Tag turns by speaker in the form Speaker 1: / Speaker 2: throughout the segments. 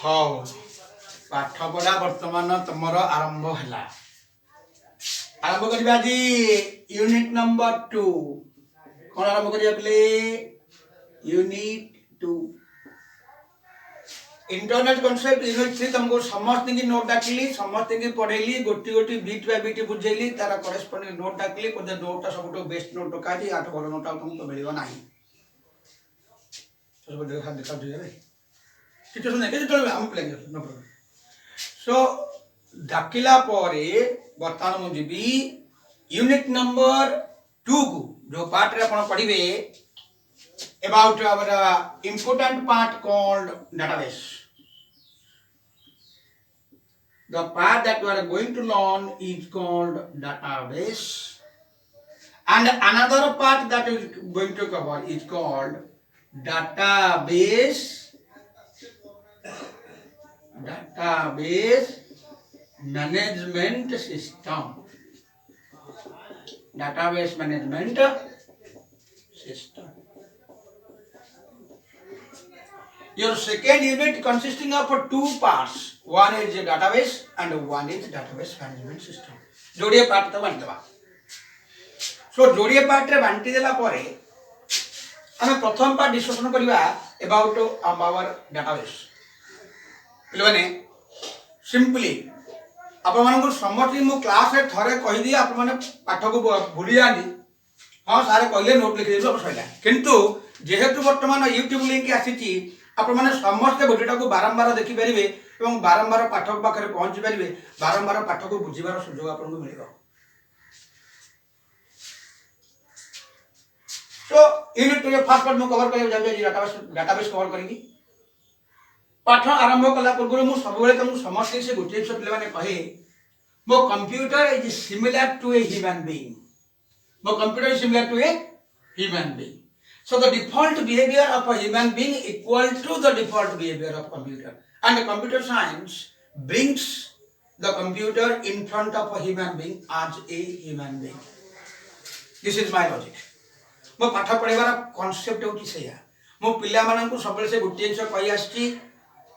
Speaker 1: हौ पाठ पढ़ा वर्तमान तुमर आरंभ है। आरंभ करवा जी यूनिट नंबर 2 कौन आरंभ करिया बोले यूनिट 2 इंटरनेट कॉन्सेप्ट यूनिट 3 तुमको समस्त की नोट डाकली समस्त की पढ़ेली गोटी गोटी बीट बाय बीट बुझेली तार करेस्पोंडिंग नोट डाकली कोदे नोटटा सबटो बेस्ट नोट का जी आठ बड़ नोट तुमको मिलिबो नाही सब देखा देखा दिए कितो सुने के तो हम प्ले नो प्रॉब्लम सो डाकिला परे वर्तमान मु जीबी यूनिट नंबर 2 को जो पार्ट रे आपण पढ़िबे about our important part called database. The part that we are going to learn is called database, and another part that is going to cover is called database management system. Database management system. Your second unit consisting of two parts. One is a database and one is database management system. जोड़िए part तो बांट देवा. So जोड़िए part रे बांटी देला परे हमें प्रथम पार्ट डिस्कशन करिवा about our database. पिलवाने सिंपली आप मानक समझ मु क्लास रे थरे कहि दिया आप माने पाठ को भूली जानी हां सारे कहले नोट लिखि देबो सइला किंतु जेहेतु वर्तमान यूट्यूब लिंक आसीची आपण माने समस्त भिडियो को बारंबार देखि परिबे एवं बारंबार पाठक पाखरे पहुंची परिबे बारंबार पाठ को बुझिबार सुयोग आपन को मिलिबो so unit two first part में कवर करे जाय डाटाबेस कवर करेंगी पाठ आरंभ कला पूर्व मु सब बेले तुम समस्त से गोटे से पिले माने कहे मो computer is similar to a human being मो computer is similar to a human being. So the default behavior of a human being equal to the default behavior of computer, and computer science brings the computer in front of a human being as a human being. This is my logic. मो पाठ पढ़ेबार concept होची सेया मो पिला मानन को सबले से गुटी जिंस कहि आछी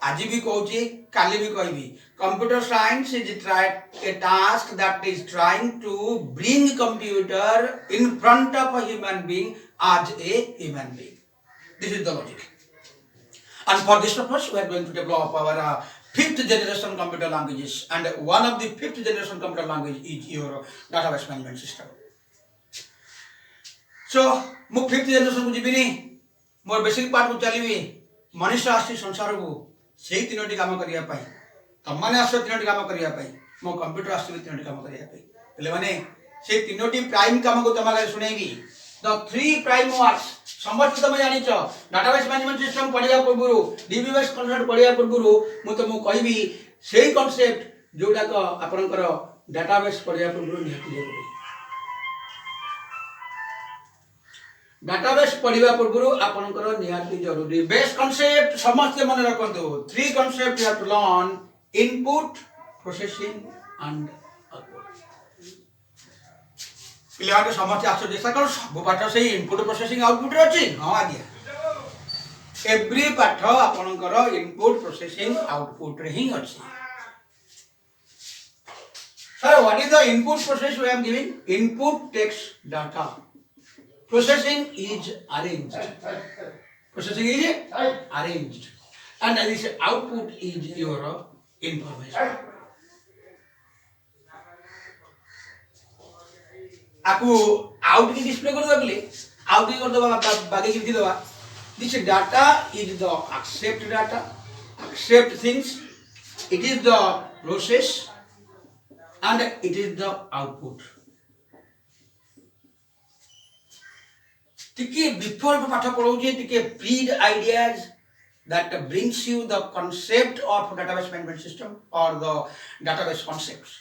Speaker 1: आज भी कहूची काली भी कहबी computer science is a task that is trying to bring computer in front of a human being as a human being. This is the logic. And for this purpose, we are going to develop our fifth generation computer languages. And one of the fifth generation computer language is your database management system. So, मु fifth generation को जीविनी मोर basic part को चलीबी मनुष्य आसी संसार को सेही तीनोटी काम करिया पाई तम माने आसो तीनोटी काम करिया पाई मो कंप्यूटर आसी तीनोटी काम करिया पाई पहले माने से तीनोटी प्राइम काम को तमाले सुनेगी. The three prime works समस्त तुम जानि छ डाटाबेस मैनेजमेंट सिस्टम पढ़िया पूर्वरु डीबीएस कॉन्सेप्ट पढ़िया पूर्वरु मु तुमको कहबी सेही कॉन्सेप्ट जोडा को आपनकर डाटाबेस पढ़िया पूर्वरु निहाती जरूरी. डाटाबेस पढ़िया पूर्वरु आपनकर निहाती जरूरी. बेस कॉन्सेप्ट समस्त मन रखंतु. Three concept you have to learn input processing and पिलाने समस्त आसो जैसा कर सब पाठ से इनपुट प्रोसेसिंग आउटपुट अछि. हां आज्ञा एवरी पाठ आपनकर इनपुट प्रोसेसिंग आउटपुट रे ही अछि. Sir what is the input process we am giving. Input takes data processing is arranged and this output is your information. आपको आउट की डिस्प्ले कर दबले आउट की कर दबा बाकी की दबा. This data is the accept things, it is the process and it is the output. टिके बिफोर पाठ पढौ जे टिके preyed ideas that brings you the concept of database management system or the database concepts.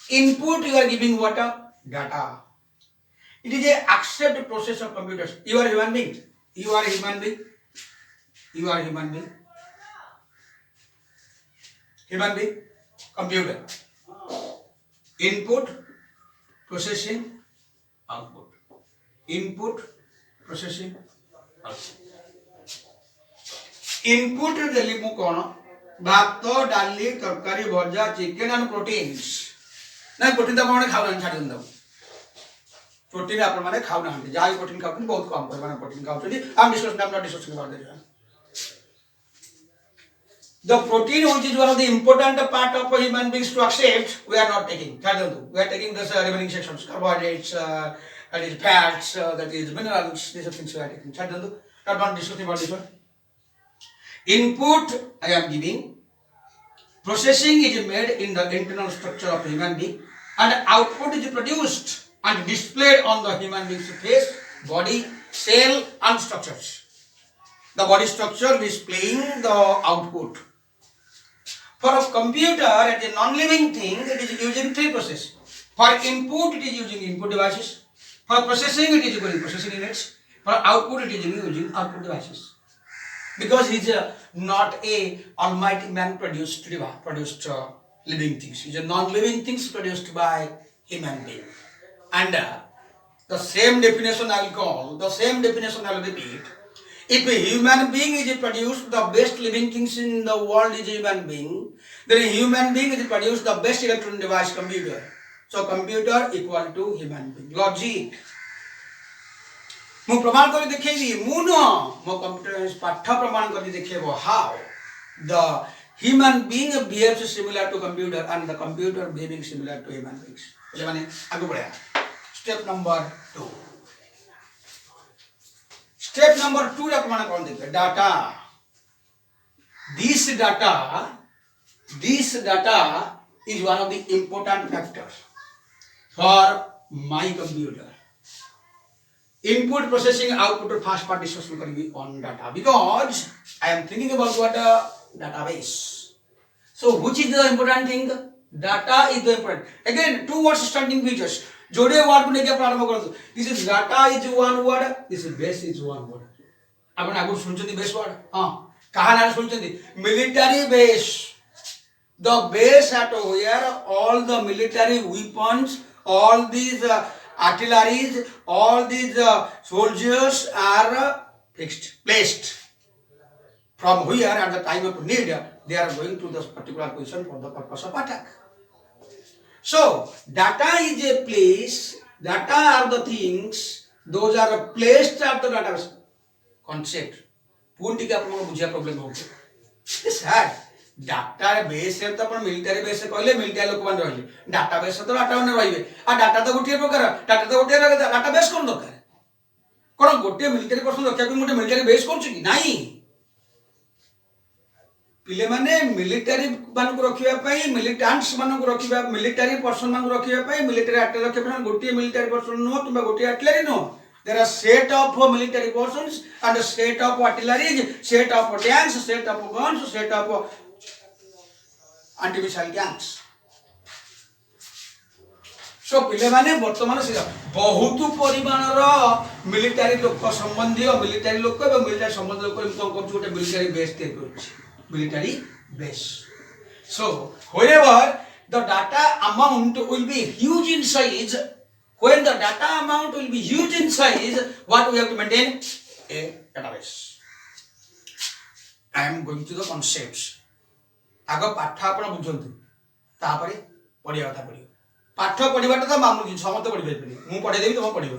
Speaker 1: Input you are giving what? Data. It is a accept process of computers. You are human being. Computer. Input, processing, output. Input, processing, output. Input देली मु कोन भात डाली तरकारी भजा chicken and proteins ना protein तो आपने खाऊ ना छाड़ दिन प्रोटीन आप खाऊ ना जहाँ प्रोटीन खाते बहुत कम परिमाण प्रोटीन खाऊँ डिस्कस कर the protein which is one of the important part of a human beings to accept we are not taking we are taking this remaining sections carbohydrates that is fats that is minerals these are things we are taking not discussing about this one input I am giving processing is made in the internal structure of human being and output is produced and displayed on the human being's face body cell and structures the body structure displaying the output. For a computer, as a non-living thing, it is using three processes. For input, it is using input devices. For processing, it is using processing units. For output, it is using output devices. Because he is not a almighty man produced living things. He is a non-living things produced by human being. And the same definition I will call, the same definition I will repeat. If a human being is produced the best living things in the world is a human being, then a human being is produced the best electronic device computer. So computer equal to human being. Logic. ମୁଁ प्रमाण କରି ଦେଖେଇବି ମୁଁ ନୁହଁ ମୋ computer ପାଠ ପ୍ରମାଣ କରି ଦେଖେଇବ how the human being behaves similar to computer and the computer behaving similar to human beings. એટલે ମାନେ ଆଗକୁ ବଢିଆ step number 2. Step number 2 रा प्रमाण कौन देखिए data this data is one of the important factors for my computer. Input processing output first part discussion करेंगे on data because I am thinking about what a database. So which is the important thing? Data is the important. Again, two words starting features. जोड़े word को लेके प्रारंभ कर दो. This is data is one word. This is base is one word. अपन आगु सुनचंदी base word. हाँ. कहाँ ना सुनचंदी? Military base. The base at where all the military weapons, all these artilleries, all these soldiers are placed. From where at the time of need, they are going to this particular position for the purpose of attack. So, data is a place, data are the things, those are placed at the database. Concept. पूर्ण का अपन बुझिया problem हो गया. This had data base है तो अपन military base से कहले military लोक मान रहले. डाटा बेस तो डाटा मान रहिबे. आ डाटा तो गोटे प्रकार, डाटा तो गोटे डाटा बेस कोन दरकार. कोन गोटे मिलिटरी पर्सन रखिया को गोटे मिलिटरी बेस करछ कि नाही. पिले माने मिलिटरी मान को रखिबा पई मिलिटेंट्स मान को रखिबा मिलिटरी पर्सन मान को रखिबा पई मिलिटरी आर्टिलरी रखिबा गोटे मिलिटरी पर्सन नो तुम गोटे artillery no. There are set of military persons and a set of artillery, set of tanks, set of guns, set of anti-missile tanks. So पिले माने वर्तमान से बहुत परिमाणर मिलिटरी लोक संबंधी मिलिटरी लोक एवं मिलिटरी संबंधी लोक इनकम करछ गोटे मिलिटरी बेस ते करछ military base. So wherever the data amount will be huge in size, when the data amount will be huge in size, what we have to maintain? A database. I am going to the concepts. आगो पाठ आपण बुझंतु तापरे पढिया कथा पढियो पाठ पढिबाटा त मामू जिन समस्त पढि परबे मु पढे देबी तुम पढिबो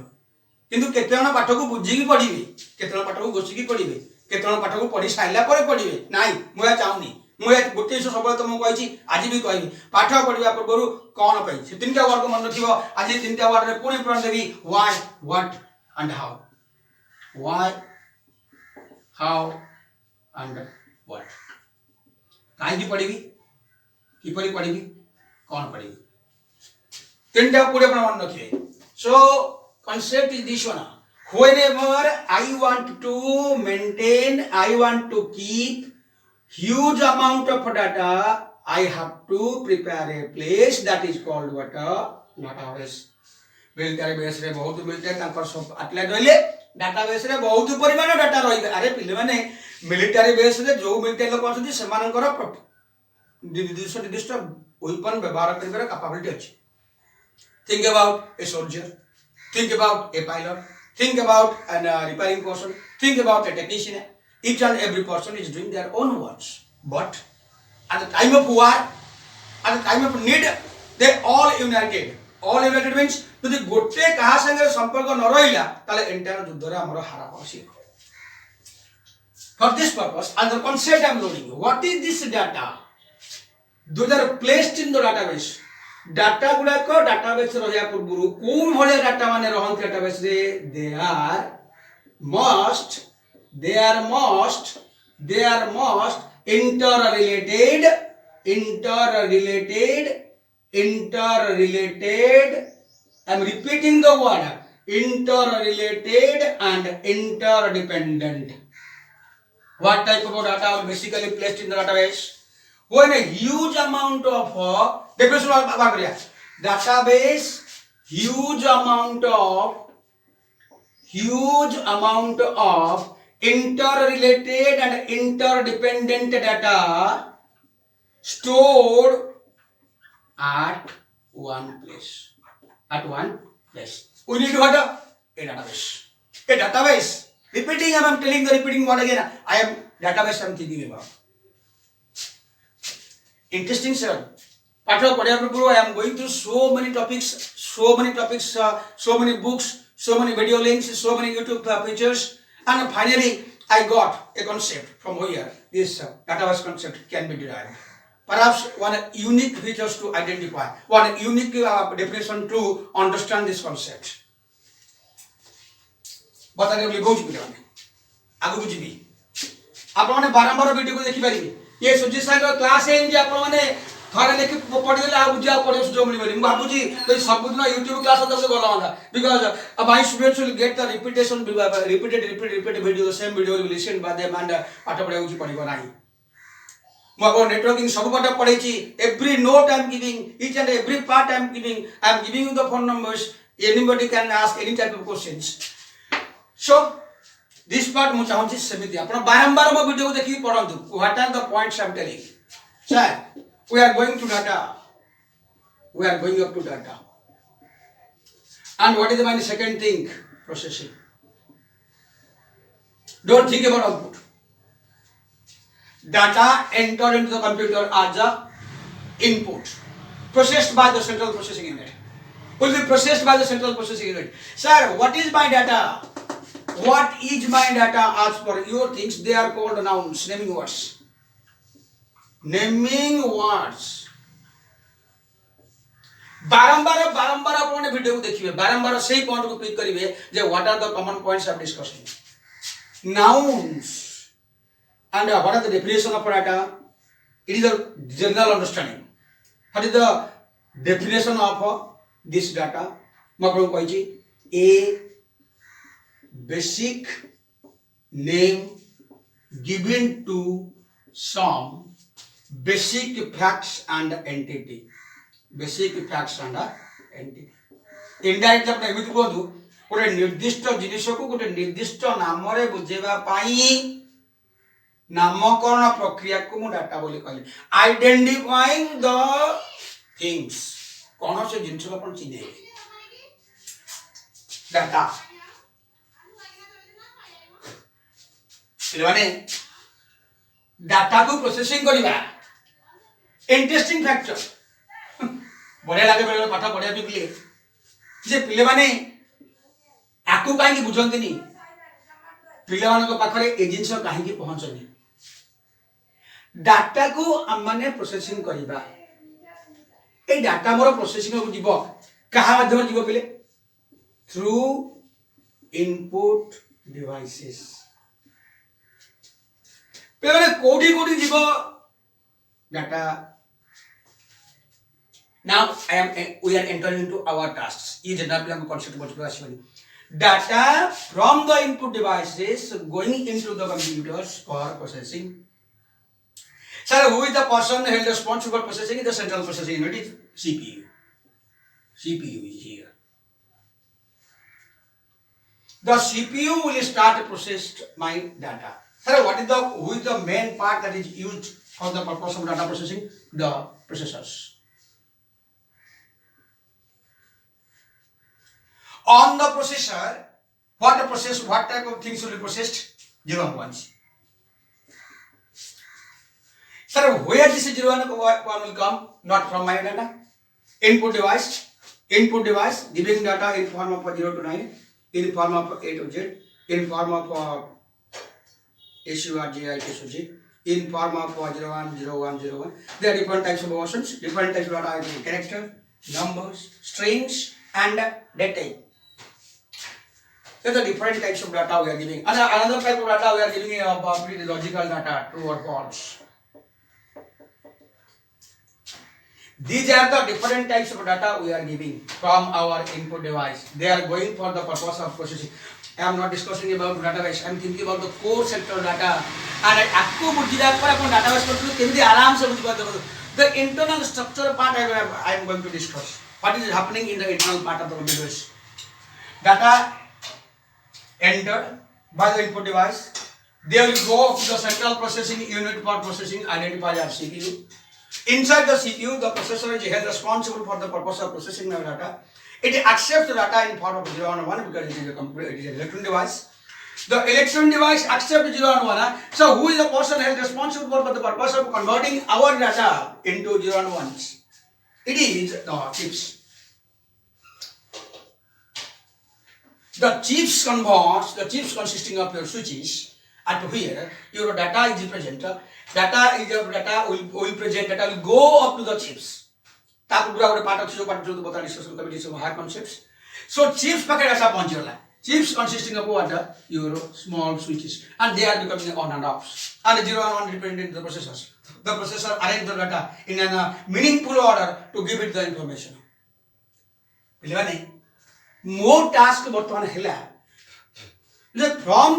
Speaker 1: किंतु केतेजण पाठ को बुझी की पढिबे केतेजण पाठ को गोसी की पढिबे केतेजण पाठ को पढि साइला परे पढिबे नाही मु या चाहुनी मु या गोटे सबले तुम कहिछि आज भी कहबी पाठ पढिबा पूर्व कोन पई से तीनटा वर्ग मन रखिबो आज तीनटा वर्ग रे पुणी प्रण देबी why what and how why how and what काई पढ़ी किपरि पढ़ी कौन पढ़ी तीनटा पूरे प्रमाण रखिए. So concept is this one. Whenever I want to maintain, I want to keep huge amount of data, I have to prepare a place that is called what a database. Military base रे बहुत military तांकर सब आटले रहले database रे बहुत परिमाण data रहिबे. अरे पिले माने मिलिटरी बेस रे जो मिलिटरी लोक अछथि सेमानकर निर्दिष्ट वेपन व्यवहार करिबार कैपेबिलिटी अछि. Think about a soldier, think about a pilot, think about an repairing person, think about a technician. Each and every person is doing their own works, but at the time of war, at the time of need, they all united. All united means যদি গোটে কাহা সাথে সম্পর্ক ন রহিলা তাহলে entire যুদ্ধরে আমার হারা পাওয়া। For this purpose, and the concept I am loading, what is this data? Those are placed in the database. Data गुड़ाक database रहिया पूर्वरु कोन भले data माने रहन database रे they are most interrelated. I am repeating the word interrelated and interdependent. What type of data are basically placed in the database? When a huge amount of database, huge amount of interrelated and interdependent data stored at one place. We need what? A database. Repeating, I am telling the repeating word again. I am database I am thinking about. Interesting, sir. Part of Padayapur, I am going through so many topics, so many books, so many video links, so many YouTube pictures, and finally I got a concept from here. This database concept can be derived. Perhaps one unique features to identify, one unique definition to understand this concept. बता दे बहुत पिलाने आगु बुझिबी आपण माने बारंबार video को देखि परिबे ये सुजीत सागर क्लास है जे आपण माने थरे देखि पढि देले आ बुझा पढे सुजो मिली बोली म भाबुजी तो सब दिन YouTube क्लास तो गला होला because my students will get the repeated video the same video will listen by them and पाठ पढे उची पढिबो नाही म अब नेटवर्किंग सब पाठ पढैछि every note I am giving each and every part I am giving you the phone numbers anybody can ask any type of questions. So this part mu chahunchi semiti apna barambar mo video ko dekhi padantu what are the points I am telling. Sir, we are going up to data, and what is my second thing? Processing. Don't think about output. Data entered into the computer as a input processed by the central processing unit. Will be processed by the central processing unit. Sir, what is my data? What is my data? As per your things, they are called nouns, naming words. बारंबार आपने video को देखिए बारंबार सही point को click करिवे जे what are the common points of discussion nouns and what are the definition of data. It is a general understanding. What is the definition of this data? मैं आपको कहिछि a basic name given to some basic facts and entity. Indirect अपने एमिति कहतु गोटे निर्दिष्ट जिनिस को गोटे निर्दिष्ट नाम रे बुझेबा पाई नामकरण प्रक्रिया को मु डाटा बोली कहली आइडेंटिफाइंग द थिंग्स कोन से जिनिस को अपन चिन्हे डाटा माने डाटा को प्रोसेसिंग करिबा इंटरेस्टिंग फैक्टर बढ़िया लागे बेले पाठ पढ़िया भी पिले जे पिले माने आकु काहे की बुझंतिनी पिले माने को पाखरे ए जिंस काहे की पहुंचनी डाटा को हम माने प्रोसेसिंग करिबा ए डाटा मोर प्रोसेसिंग को जीवो कहा माध्यम जीवो पिले थ्रू इनपुट डिवाइसेस पेले कोडी जीव data. Now we are entering into our tasks. ये जनरल हम concept बोलते हैं data from the input devices going into the computers for processing. Sir, who is the person held responsible for processing? The central processing unit is CPU. CPU is here. The CPU will start to process my data. Sir, who is the main part that is used for the purpose of data processing? The processors. On the processor, what type of things will be processed? 0 and 1s. Sir, where this 0 and 1 will come? Not from my data. Input device giving data in form of 0 to 9, in form of A to Z, in form of SUR, GI, SUG, in form of 01, 01, 01. There are different types of options, different types of data, character, numbers, strings, and data. There are different types of data we are giving. Another type of data we are giving is logical data, true or false. These are the different types of data we are giving from our input device. They are going for the purpose of processing. I am not discussing about database. I am thinking about the core sector data. And आपको बुझिला पर अपन database को केମିତି आराम से बुझ पाते हो. The internal structure part I am going to discuss. What is happening in the internal part of the computers? Data entered by the input device. They will go to the central processing unit for processing identified as CPU. Inside the CPU, the processor is held responsible for the purpose of processing the data. It accepts the data in form of 0 and 1 because it is a computer, it is an electronic device. The electronic device accepts 0 and 1. So, who is the person held responsible for the purpose of converting our data into 0 and 1s? It is the chips. The chips converts, the chips consisting of your switches, at where your data is present. Data will present, data will go up to the chips. That will be part of the discussion of higher concepts. So chips packet as a punch. Chips consisting of what? Your small switches, and they are becoming on and off. And 0 and 1 dependent on the processors. The processor arrange the data in a meaningful order to give it the information. More task बर्तमान है from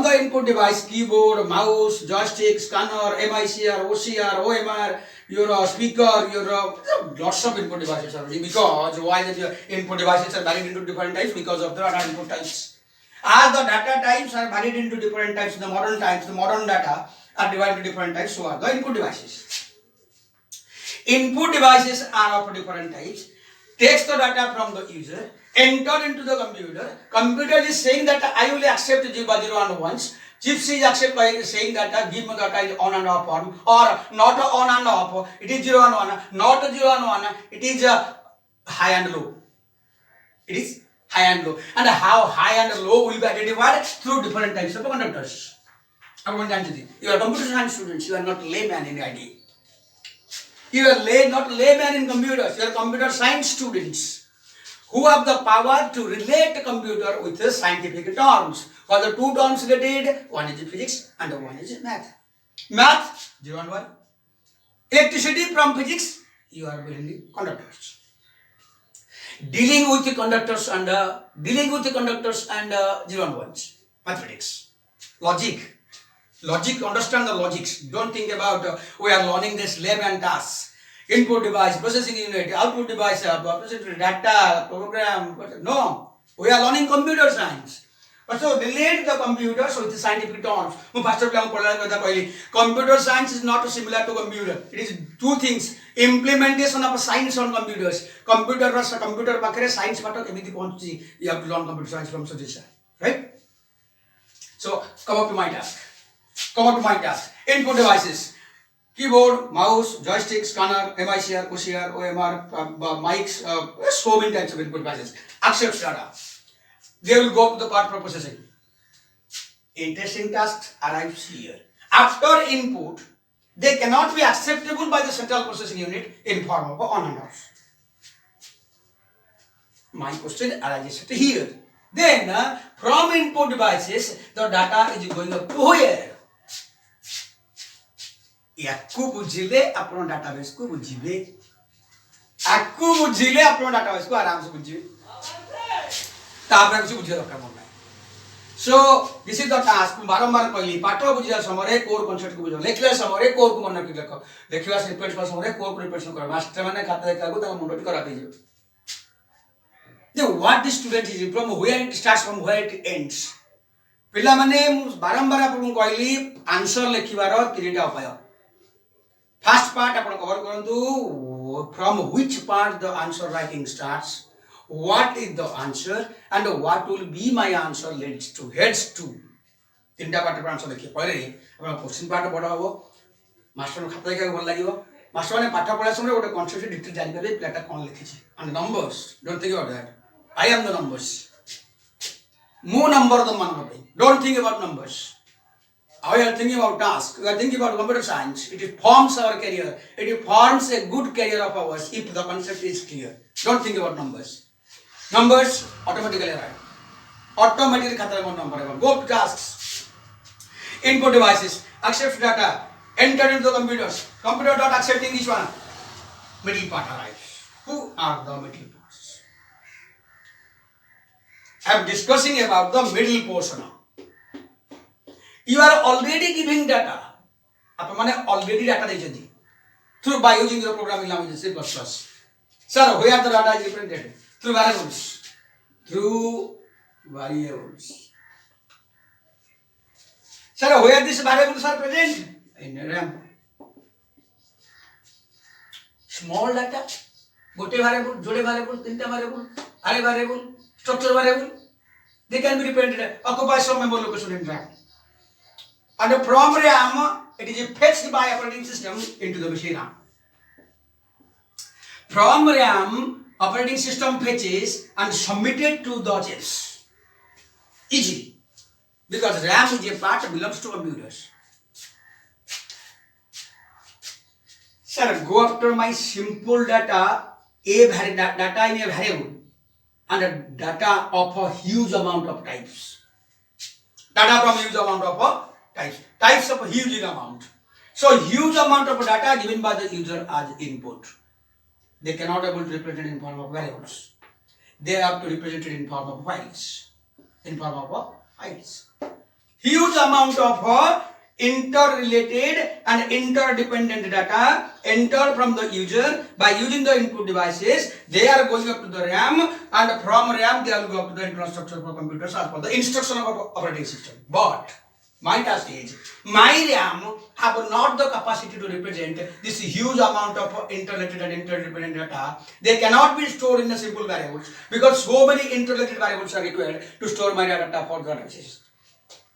Speaker 1: the input device, keyboard, mouse, joystick, scanner, MICR, OCR, OMR, your speaker, your lots of input devices are ready. Because why the input devices are varied into different types? Because of the data input types. As the data types are varied into different types in the modern times, the modern data are divided into different types. So are the input devices. Input devices are of different types. Takes the data from the user, enter into the computer. Computer is saying that I will accept 0 and 1s. Chips is accept by saying that give me data is on and off form, or not on and off. It is 0 and 1, not 0 and 1. It is high and low. It is high and low. And how high and low will be identified through different types of conductors. You are computer science students. You are not layman in IT. You are not layman in computers. You are computer science students who have the power to relate the computer with the scientific terms. For the two terms related, one is physics and one is math. Math, 0 and 1. Electricity from physics, you are building conductors. Dealing with the conductors and 0 and 1s. Mathematics. Logic, understand the logics. Don't think about we are learning this layman tasks. Input device, processing unit, output device, data, program. No, we are learning computer science. But so relate the computers with the scientific terms. Computer science is not similar to computer. It is two things. Implementation of science on computers. Computer science you have to learn computer science from Sudhisha. Right? So come up to my task. Input devices. Keyboard, mouse, joystick, scanner, MICR, OCR, OMR, mics, so many types of input devices. Accepts data. They will go to the part for processing. Interesting tasks arrives here. After input, they cannot be acceptable by the central processing unit in form of on and off. My question arises here. Then, from input devices, the data is going up to where? Yakku bujhile apno database ko bujhibe. Akku bujhile apno database ko aram se bujhibe. तापर कुछ बुझे दरकार मन नाही. So this is the task. बारंबार कहली पाठ बुझिया समरे कोर कॉन्सेप्ट को बुझो. लेखले समरे कोर को मन रखि लेख. देखिवा रिपीट पर समरे कोर को रिपीट कर. मास्टर माने खाता देखा को ता मुंडटी करा दे. Then what the student is from where it starts from where it ends. पिला माने बारंबार आपन कहली आंसर लेखिबार तीनटा उपाय. First part आपण कवर करंतु from which part the answer writing starts. What is the answer and what will be my answer heads to. तीनटा पार्ट पर आंसर देखिए पहले अपन क्वेश्चन पार्ट बड़ हम मास्टर खाता देखा भल लगे मास्टर मैंने पाठ पढ़ा समय गोटे कनसेप्ट डिटेल जानपारे पिलाटा कौन लिखी and numbers don't think about that I am the numbers मो नंबर द मान don't think about numbers we are thinking about task, we are thinking about computer science. It forms our career, it forms a good career of ours if the concept is clear. Don't think about numbers. Numbers automatically arrive. Automatically khata mon number go to tasks. Input devices accept data, enter into the computers. Computer dot accepting each one. Middle part arrives. Who are the middle parts? I am discussing about the middle portion. You are already giving data. आप माने already data देइछथि through by using your programming language C++. Sir, where the data is represented? Through variables. Through variables. Sir, where these variables are present? In RAM. Small data. Gote variable, jode variable, tinta variable, array variable, structure variable. They can be represented. Occupy some memory location in RAM. And from RAM, it is fetched by operating system into the machine RAM. From RAM, operating system fetches and submitted to the chips. Easy. Because RAM is a part belongs to computers. Sir, go after my simple data, data in a variable and data of a huge amount of types. Data from huge amount of types of a huge amount. So huge amount of data given by the user as input. They cannot able to represent in form of variables. They have to represent it in form of files. Huge amount of interrelated and interdependent data entered from the user by using the input devices. They are going up to the RAM, and from RAM they will go up to the infrastructure for computers as per the instruction of operating system. But my task is, my RAM have not the capacity to represent this huge amount of interrelated and interdependent data. They cannot be stored in a simple variables because so many interrelated variables are required to store my data for the analysis.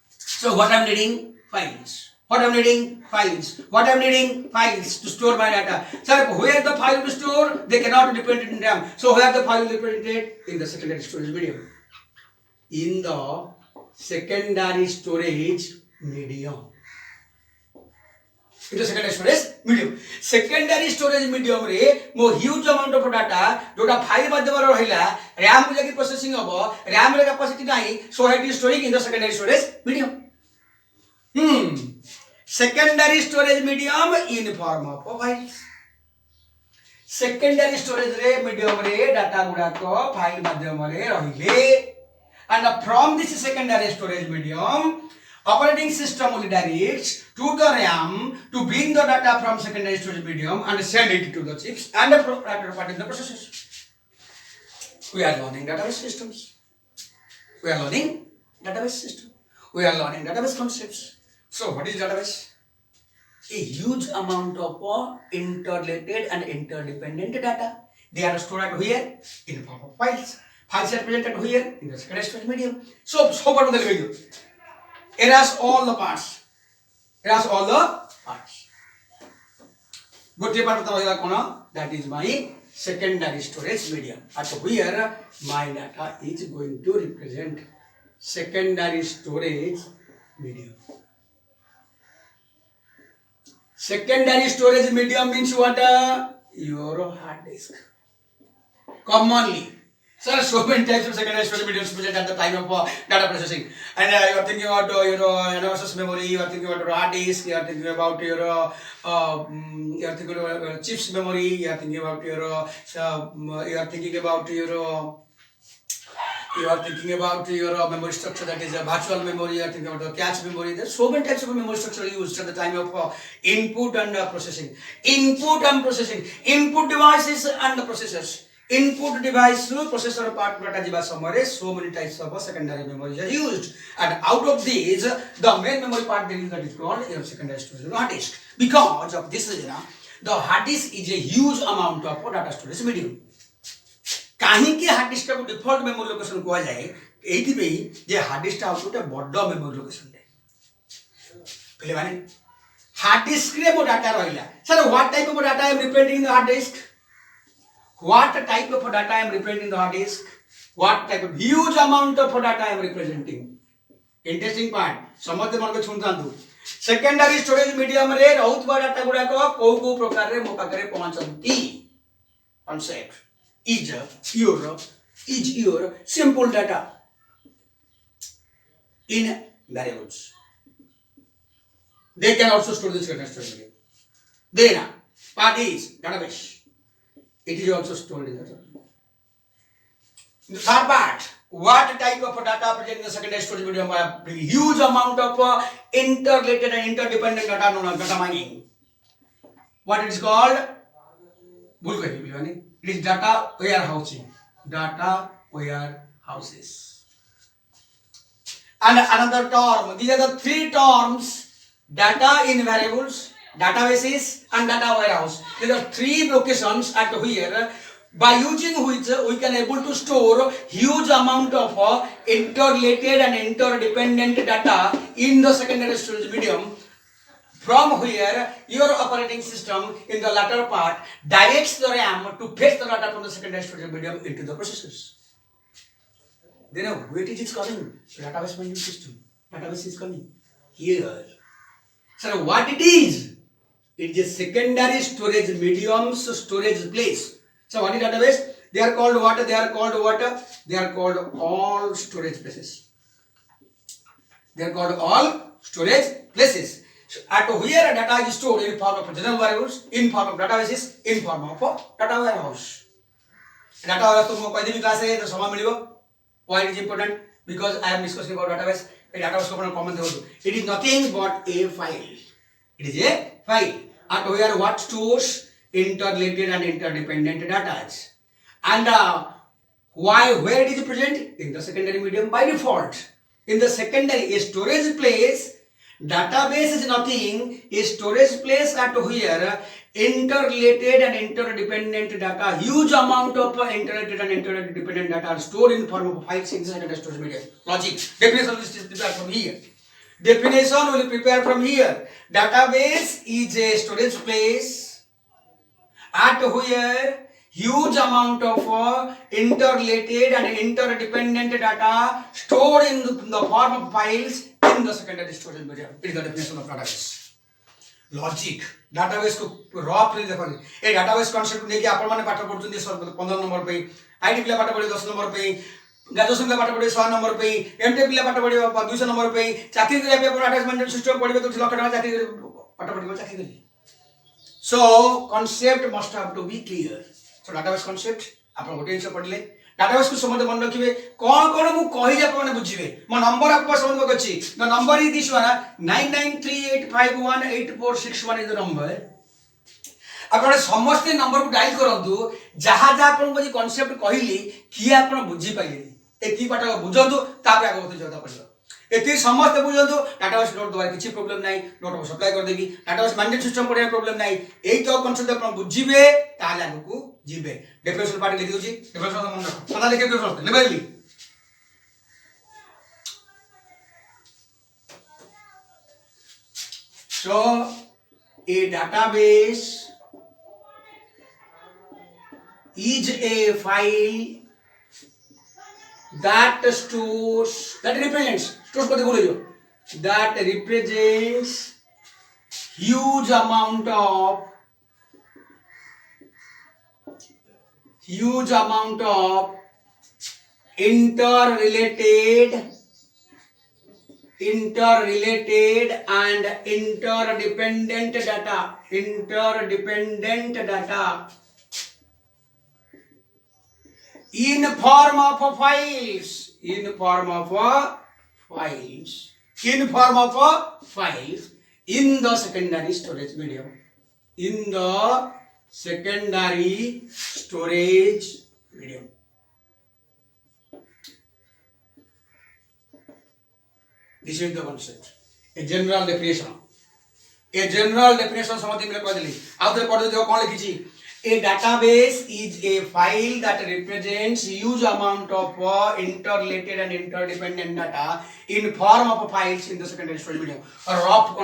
Speaker 1: So what I am needing? Files. What I am needing? Files. What I am needing? Files to store my data. Sir, where the file will store? They cannot depend it in RAM. So where the file will be represented? In the secondary storage medium. In the secondary storage medium. In the secondary storage medium. Secondary storage medium रे मो huge amount of data जोटा file माध्यम रे रहिला RAM को जाके processing हबो RAM रे कैपेसिटी नाही so it is storing in the secondary storage medium. Secondary storage medium in form of files. Secondary storage रे medium रे data गुडा को फाइल माध्यम रे रहिले. And from this secondary storage medium, operating system will direct to the RAM to bring the data from secondary storage medium and send it to the chips and the part in the processors. We are learning database systems. We are learning database system. We are learning database concepts. So what is database? A huge amount of interrelated and interdependent data. They are stored at where? In form of files. Files are presented here in the secondary storage medium. So what are the video? It has all the parts. It has all the parts. Good part of the that is my secondary storage medium. At where my data is going to represent secondary storage medium. Secondary storage medium means what? Your hard disk. Commonly. Sir, so many types of secondary storage mediums present at the time of data processing. And you are thinking about your analysis memory, you are thinking about your hard disk, you are thinking about your chips memory, you are thinking about your memory structure, that is a virtual memory, you are thinking about the cache memory. There are so many types of memory structure used at the time of input and processing. Input and processing. Input devices and the processors. Input device processor part data jiba samare so many types of secondary memories are used, and out of these the main memory part that is called your secondary storage hard disk. Because of this reason the hard disk is a huge amount of data storage medium. काहे कि hard disk को default memory location को जाए एथि पे जे hard disk out गोटे बड़ memory location कहले माने हार्ड डिस्क रे मो डाटा रहिला sir what type of data I am representing in the hard disk what type of data I am representing in the hard disk what type of huge amount of data I am representing interesting part समझते मन को सुनतांतु secondary storage medium रे रहउतबा data गुडा को प्रकार रे मो पाखरे पहुंचंती concept is your simple data in variables they can also store this data storage medium then part is database it is also stored in the third part what type of data present in the secondary storage medium by huge amount of interrelated and interdependent data known as data mining what it is called भूल गए बिलवानी it is data warehouses and another term these are the three terms data in variables databases and data warehouse these are three locations at here by using which we can able to store huge amount of interrelated and interdependent data in the secondary storage medium from here your operating system in the latter part directs the RAM to fetch the data from the secondary storage medium into the processors then where it is coming database management system database is coming here so what it is it is a secondary storage medium's storage place so what is database they are called what they are called all storage places they are called all storage places so at here data is stored in form of general variables in form of databases in form of data warehouse data warehouse to koi debi class e to samay milibo why it is important because I am discussing about database a database ko apna common debu it is nothing but a file it is a file and where what stores interrelated and interdependent data and where it is present in the secondary medium by default in the secondary a storage place database is nothing a storage place at here interrelated and interdependent data huge amount of interrelated and interdependent data are stored in form of files in the secondary storage medium logic definition is prepared from here definition will prepare from here database is a storage place at where huge amount of interrelated and interdependent data stored in the form of files in the secondary storage medium it is the definition of database logic database को rough रे देखो ए database concept लेके आपण माने पाठ पढुचंदी 15 number पे IT पिला पाठ पढे 10 नंबर पे ग्रेजुएशन का पाठ पढ़े 100 नंबर पे एमटे पिला पाठ पढ़े 200 नंबर पे चाकरी करे पे अटैच मैनेजमेंट सिस्टम पढ़बे तो लक्ष टका चाकरी पाठ पढ़बे चाकरी करे so concept must have to be clear so database concept आपण गोटे इंस पढ़ले डाटाबेस को समझ मन रखिबे कोन मु कहि जे आपण बुझिबे मो नंबर आपको समझ को अछि the number is this one 9938518461 is the number आपण समस्त नंबर को डायल करंतु जहा जहा आपण को कांसेप्ट कहिली कि आपण बुझी पाइले एती पाठ बुझंतु तापर आगे होते जाता पड़िबो एती समस्त बुझंतु डाटाबेस नोट द्वारा किछि प्रॉब्लम नाही नोट को सप्लाई कर देबी डाटाबेस मैनेजमेंट सिस्टम पढ़े प्रॉब्लम नाही एई तो कांसेप्ट आपण बुझिबे ताले आगे को जिबे डेफिनेशन पार्ट लिखि दोछि डेफिनेशन मन रख सदा लिखे के समस्त लेबेली so a database is a file that stores that represents stores को देखो लो that represents huge amount of interrelated and interdependent data in form of files in the secondary storage medium this is the concept a general definition समझ में कह देली आउ तो पढ़ देखो कोन लिखिछि A database is a file that represents huge amount of interrelated and interdependent data in form of files in the secondary storage medium. A rough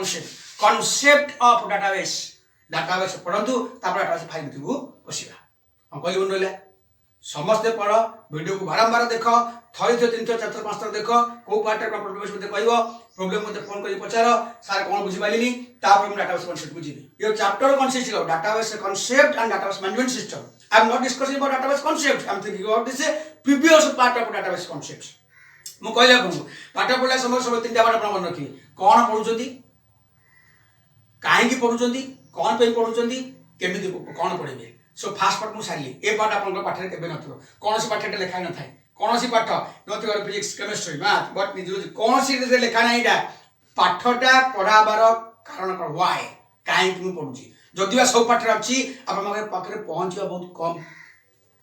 Speaker 1: concept of database पढ़ंतु तापर database file भितर बसिबा हम कहली बन रहला समस्त पढ़ वीडियो को बारंबार देख थरे थरे 3 4 4 5 देख को पार्ट का प्रॉब्लम मते कहइबो प्रॉब्लम मते फोन करी पचार सर कोन बुझि पालिनी तापर हम database concept बुझिबी यो chapter consists of database concept and database management system. I am not discussing about database concept. I am thinking about this previous part of database concepts. मु कहला को पाठ पढला समय सब तीनटा बार अपन मन रखी कोन पढुचंदी काहे की पढुचंदी कोन पे पढुचंदी केमिति कोन पढिबे सो फास्ट पार्ट मु सारली ए पार्ट आपन पाठरे केबे नथरो कोनसी पाठरे लेखा न थाए कोनसी पाठ नथि और physics chemistry math botany zoology कोनसी रे लेखा नाइडा पाठटा पढाबार कारण कर व्हाई काहे कि मु पढुची जदिवा सब पाठरे अछि आपन मगे पाखरे पहुंचबा बहुत कम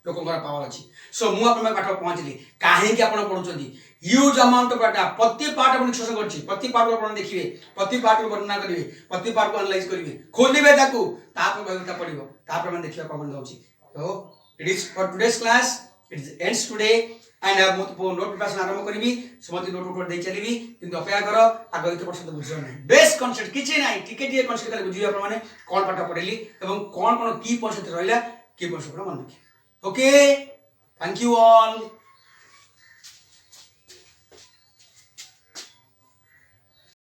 Speaker 1: लोकंकर पावर अछि सो मु आपन पाठ पहुंचली काहे कि आपन पढुचंदी ह्यूज अमाउंट ऑफ डाटा प्रति पार्ट अपन डिस्कशन करछि प्रति पार्ट को अपन देखिबे प्रति पार्ट को वर्णना करिवे प्रति पार्ट को एनालाइज करिवे खोलिबे ताकू तापर बहिता पडिबो तापर मन देखिबा कमेंट दउछि तो it is for today's class it is ends today and मु नोट प्रिपरेशन आरंभ करबी समति नोट उठ दे चलीबी किंतु अपेक्षा करो आगे तो परसेंट बुझियो नै बेस कांसेप्ट किछि नै टिके टिके कांसेप्ट खाली बुझियो अपन माने कोन पाठ पढेली एवं कोन कोन की परसेंट रहला की परसेंट मन रखी ओके थैंक यू ऑल